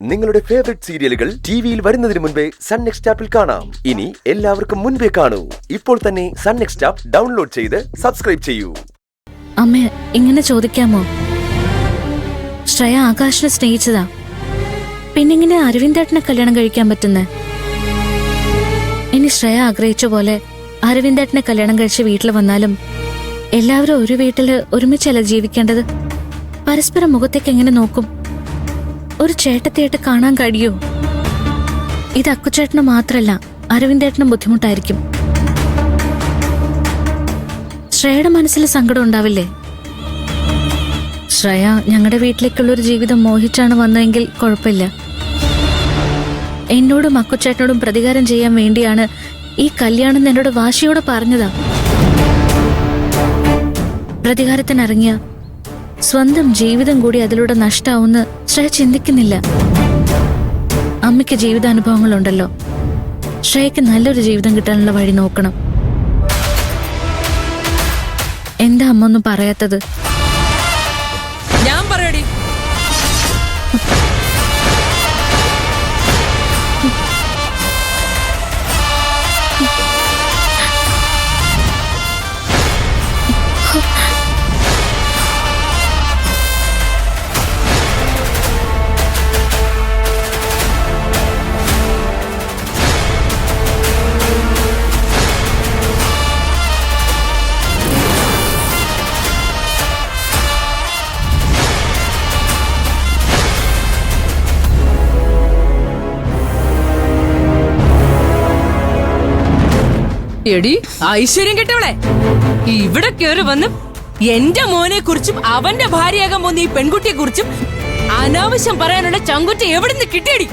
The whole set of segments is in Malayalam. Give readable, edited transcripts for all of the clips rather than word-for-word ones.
നിങ്ങളുടെ ഫേവറേറ്റ് സീരിയലുകൾ ടിവിയിൽ വരുന്നതിന് മുൻപേ സൺ നെക്സ്റ്റ് ആപ്പിൽ കാണാം. ഇനി എല്ലാവർക്കും മുൻപേ കാണൂ. ഇപ്പോൾ തന്നെ സൺ നെക്സ്റ്റ് ആപ്പ് ഡൗൺലോഡ് ചെയ്ത് സബ്സ്ക്രൈബ് ചെയ്യൂ. അമ്മ ഇങ്ങനെ ചോദിക്കാമോ? ശ്രേയ ആകാശിനെ സ്നേഹിച്ചതാ, പിന്നിങ്ങനെ അരവിന്ദേട്ടനെ കല്യാണം കഴിക്കാൻ പറ്റുന്നേ? ഇനി ശ്രേയ ആഗ്രഹിച്ച പോലെ അരവിന്ദേട്ടനെ കല്യാണം കഴിച്ച് വീട്ടിൽ വന്നാലും എല്ലാവരും ഒരു വീട്ടില് ഒരുമിച്ചല്ല ജീവിക്കേണ്ടത്. പരസ്പരം മുഖത്തേക്ക് എങ്ങനെ നോക്കും? ഒരു ചേട്ടത്തെയായിട്ട് കാണാൻ കഴിയോ? ഇത് അക്കുചേട്ടന് മാത്രല്ല, അരവിന്ദേട്ടനും ബുദ്ധിമുട്ടായിരിക്കും. ശ്രേയയുടെ മനസ്സിൽ സങ്കടം ഉണ്ടാവില്ലേ? ശ്രേയ ഞങ്ങളുടെ വീട്ടിലേക്കുള്ളൊരു ജീവിതം മോഹിച്ചാണ് വന്നതെങ്കിൽ കുഴപ്പമില്ല. എന്നോടും അക്കുചേട്ടനോടും പ്രതികാരം ചെയ്യാൻ വേണ്ടിയാണ് ഈ കല്യാണം എന്നോട് വാശിയോടെ പറഞ്ഞതാ. പ്രതികാരത്തിനിറങ്ങിയ സ്വന്തം ജീവിതം കൂടി അതിലൂടെ നഷ്ടാവുന്ന് ശ്രേയ ചിന്തിക്കുന്നില്ല. അമ്മയ്ക്ക് ജീവിതാനുഭവങ്ങളുണ്ടല്ലോ. ശ്രേയക്ക് നല്ലൊരു ജീവിതം കിട്ടാനുള്ള വഴി നോക്കണം. എന്താ അമ്മ ഒന്നും പറയാത്തത്? ഞാൻ പറയടി. എടി ഐശ്വര്യം കെട്ടവളെ, ഇവിടെ കേറി വന്ന് എന്റെ മോനെ കുറിച്ചും അവന്റെ ഭാര്യയാകാൻ പോകുന്ന ഈ പെൺകുട്ടിയെ കുറിച്ചും അനാവശ്യം പറയാനുള്ള ചങ്കുറ്റ എവിടുന്ന് കിട്ടിയടി?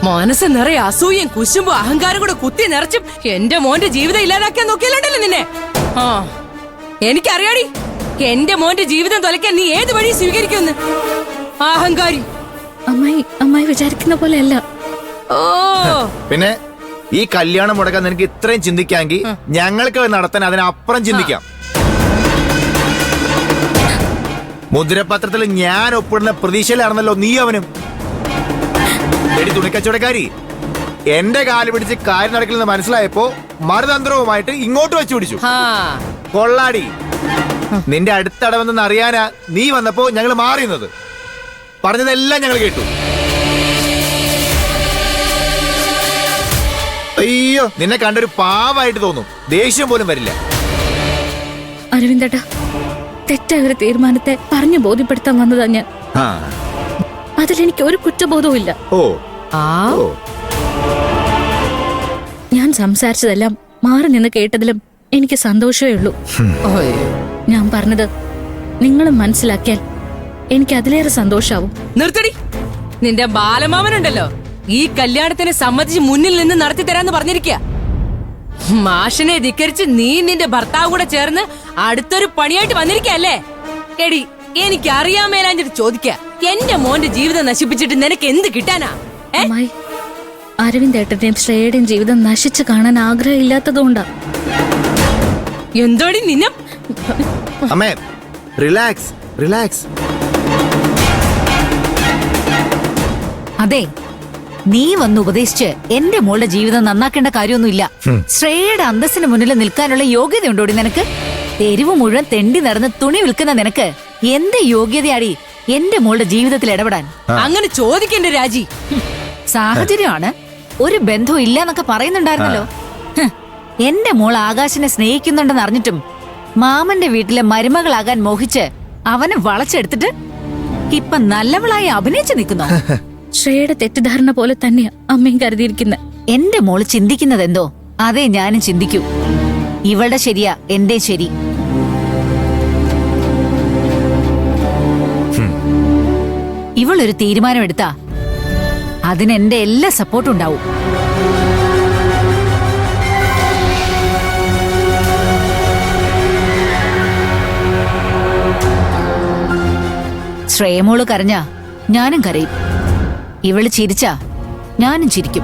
മനസ്സ് നിറയെ അസൂയം കുശുമ്പും അഹങ്കാരം കൂടെ കുത്തി നിറച്ചും എന്റെ മോന്റെ ജീവിതം ഇല്ലാതാക്കാൻ നോക്കിയാലുണ്ടല്ലോ നിന്നെ. ആ എനിക്കറിയാടി, എന്റെ മോന്റെ ജീവിതം തൊലയ്ക്കാൻ നീ ഏത് വഴി സ്വീകരിക്കുമെന്ന്. അഹങ്കാരി. അമ്മായി വിചാരിക്കുന്ന പോലെയല്ല. ഓ പിന്നെ ഈ കല്യാണം മുടക്കാൻ നിനക്ക് ഇത്രയും ചിന്തിക്കാമെങ്കിൽ ഞങ്ങൾക്ക് നടത്താൻ അതിനപ്പുറം ചിന്തിക്കാം. മുദ്രപത്രത്തിൽ ഞാൻ ഒപ്പിടുന്ന പ്രതീക്ഷയിലാണെന്നല്ലോ നീ അവനും. എടി തുണിക്കച്ചവടക്കാരി, എന്റെ കാല് പിടിച്ച് കാര്യം നടക്കില്ലെന്ന് മനസ്സിലായപ്പോ മറുതന്ത്രവുമായിട്ട് ഇങ്ങോട്ട് വെച്ചു പിടിച്ചു. കൊള്ളാടി, നിന്റെ അടുത്തടവെന്ന് അറിയാനാ നീ വന്നപ്പോ ഞങ്ങൾ മാറിയുന്നത്. പറഞ്ഞതെല്ലാം ഞങ്ങൾ കേട്ടു. അയ്യോ, നിന്നെ കണ്ടൊരു പാവായിട്ട് തോന്നും, ദേഷ്യം പോലും വരില്ല. അരവിന്ദേട്ടാ, തെറ്റായ ഒരു തീരുമാനത്തെ പറഞ്ഞു ബോധ്യപ്പെടുത്താൻ വന്നതാ ഞാൻ. അതിലെനിക്ക് ഒരു കുറ്റബോധവും ഇല്ല. ഞാൻ സംസാരിച്ചതെല്ലാം മാറി നിന്ന് കേട്ടതിലും എനിക്ക് സന്തോഷമേ ഉള്ളൂ. ഞാൻ പറഞ്ഞത് നിങ്ങളും മനസ്സിലാക്കിയാൽ എനിക്ക് അതിലേറെ സന്തോഷാവും. നിർത്തടി. നിന്റെ ബാലമാമനുണ്ടല്ലോ, ഈ കല്യാണത്തിന് സമ്മതിച്ച് മുന്നിൽ നിന്ന് നടത്തി തരാന്ന് പറഞ്ഞിരിക്കുക. മാഷിനെ ധിക്കരിച്ച് നീ നിന്റെ ഭർത്താവ് കൂടെ ചേർന്ന് അടുത്തൊരു പണിയായിട്ട് വന്നിരിക്കല്ലേ? എടി, എനിക്ക് അറിയാൻ മേലാഞ്ഞിട്ട് ചോദിക്ക, എന്റെ മോന്റെ ജീവിതം നശിപ്പിച്ചിട്ട് നിനക്ക് എന്ത് കിട്ടാനാ? അരവിന്ദേട്ടന്റെയും ശ്രേയയുടെയും ജീവിതം നശിച്ചു കാണാൻ ആഗ്രഹമില്ലാത്തതുകൊണ്ടാ. എന്തോടി നിന്നെ? അമ്മേ, റിലാക്സ് റിലാക്സ്. അതെ, നീ വന്ന് ഉപദേശിച്ച് എന്റെ മോളുടെ ജീവിതം നന്നാക്കേണ്ട കാര്യമൊന്നുമില്ല. ശ്രേയയുടെ അന്തസ്സിന് മുന്നിൽ നിൽക്കാനുള്ള യോഗ്യതയുണ്ടോടി നിനക്ക്? തെരുവ് മുഴുവൻ തെണ്ടി നടന്ന് തുണി വിൽക്കുന്ന നിനക്ക് എന്ത് യോഗ്യതയാടി എന്റെ മോളുടെ ജീവിതത്തിൽ ഇടപെടാൻ? അങ്ങനെ ചോദിക്കണ്ടേ രാജി? സാഹചര്യമാണ്, ഒരു ബന്ധവും ഇല്ല എന്നൊക്കെ പറയുന്നുണ്ടായിരുന്നല്ലോ. എന്റെ മോൾ ആകാശിനെ സ്നേഹിക്കുന്നുണ്ടെന്ന് അറിഞ്ഞിട്ടും മാമന്റെ വീട്ടിലെ മരുമകളാകാൻ മോഹിച്ച് അവനെ വളച്ചെടുത്തിട്ട് ഇപ്പൊ നല്ലവളായി അഭിനയിച്ചു നിൽക്കുന്നു. ശ്രേയയുടെ തെറ്റിദ്ധാരണ പോലെ തന്നെയാ അമ്മയും കരുതിയിരിക്കുന്നത്. എന്റെ മോള് ചിന്തിക്കുന്നത് എന്തോ അതേ ഞാനും ചിന്തിക്കൂ. ഇവളുടെ ശരിയാ എന്റെ ശരി. ഇവളൊരു തീരുമാനമെടുത്താ അതിനെന്റെ എല്ലാ സപ്പോർട്ടും ഉണ്ടാവും. ശ്രേയമോള് കരഞ്ഞാ ഞാനും കരയും. ഇവള് ചിരിച്ചാ ഞാനും ചിരിക്കും.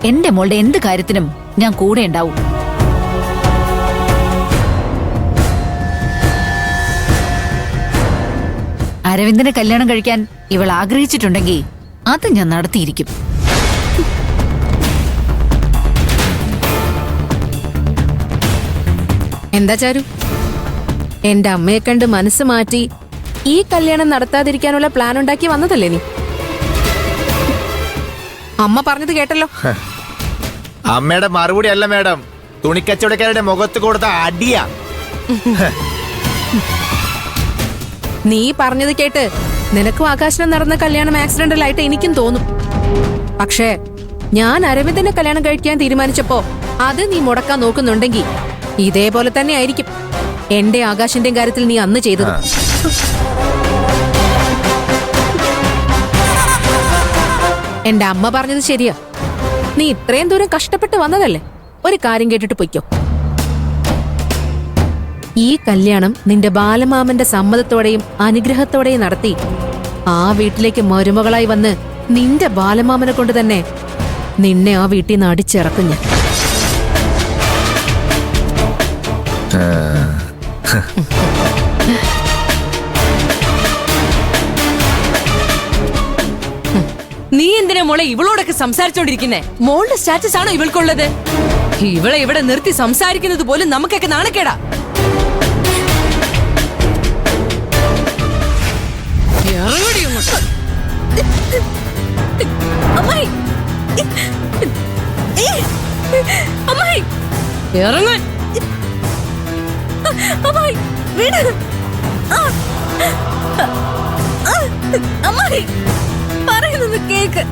എന്റെ മോളുടെ എന്ത് കാര്യത്തിനും ഞാൻ കൂടെ ഉണ്ടാവും. അരവിന്ദനെ കല്യാണം കഴിക്കാൻ ഇവൾ ആഗ്രഹിച്ചിട്ടുണ്ടെങ്കിൽ അത് ഞാൻ നടത്തിയിരിക്കും. എന്താ ചാരു, എന്റെ അമ്മയെ കണ്ട് മനസ്സ് മാറ്റി ഈ കല്യാണം നടത്താതിരിക്കാനുള്ള പ്ലാൻ ഉണ്ടാക്കി വന്നതല്ലേ നീ? അമ്മ പറഞ്ഞത് കേട്ടല്ലോ. അമ്മയുടെ മറുപടി അല്ല മേഡം, തുണിക്കച്ചവടക്കാരുടെ മുഖത്ത് കൊടുത്ത അടിയാ. നീ പറഞ്ഞത് കേട്ട് നിനക്കും ആകാശനം നടന്ന കല്യാണം ആക്സിഡന്റൽ ആയിട്ട് എനിക്കും തോന്നും. പക്ഷേ ഞാൻ അരവിന്ദനെ കല്യാണം കഴിക്കാൻ തീരുമാനിച്ചപ്പോ അത് നീ മുടക്കാൻ നോക്കുന്നുണ്ടെങ്കിൽ ഇതേപോലെ തന്നെ ആയിരിക്കും എന്റെ ആകാശിന്റെയും കാര്യത്തിൽ നീ അന്ന് ചെയ്തത്. എന്റെ അമ്മ പറഞ്ഞത് ശരിയാ. നീ ഇത്രയും ദൂരം കഷ്ടപ്പെട്ട് വന്നതല്ലേ, ഒരു കാര്യം കേട്ടിട്ട് പൊയ്ക്കോ. ഈ കല്യാണം നിന്റെ ബാലമാമന്റെ സമ്മതത്തോടെയും അനുഗ്രഹത്തോടെയും നടത്തി ആ വീട്ടിലേക്ക് മരുമകളായി വന്ന് നിന്റെ ബാലമാമനെ കൊണ്ട് തന്നെ നിന്നെ ആ വീട്ടിൽ നിന്ന് അടിച്ചിറക്കും ഞാൻ. നീ എന്തിനാ മോളെ ഇവളോടൊക്കെ സംസാരിച്ചോണ്ടിരിക്കുന്നേ? മോളുടെ സ്റ്റാറ്റസ് ആണോ ഇവൾക്കുള്ളത്? ഇവളെ ഇവിടെ നിർത്തി സംസാരിക്കുന്നത് പോലും നമുക്കൊക്കെ നാണക്കേടാ. ഇറങ്ങടി അങ്ങോട്ട്. ഇറങ്ങാൻ. പറയുന്നത് കേക്ക്.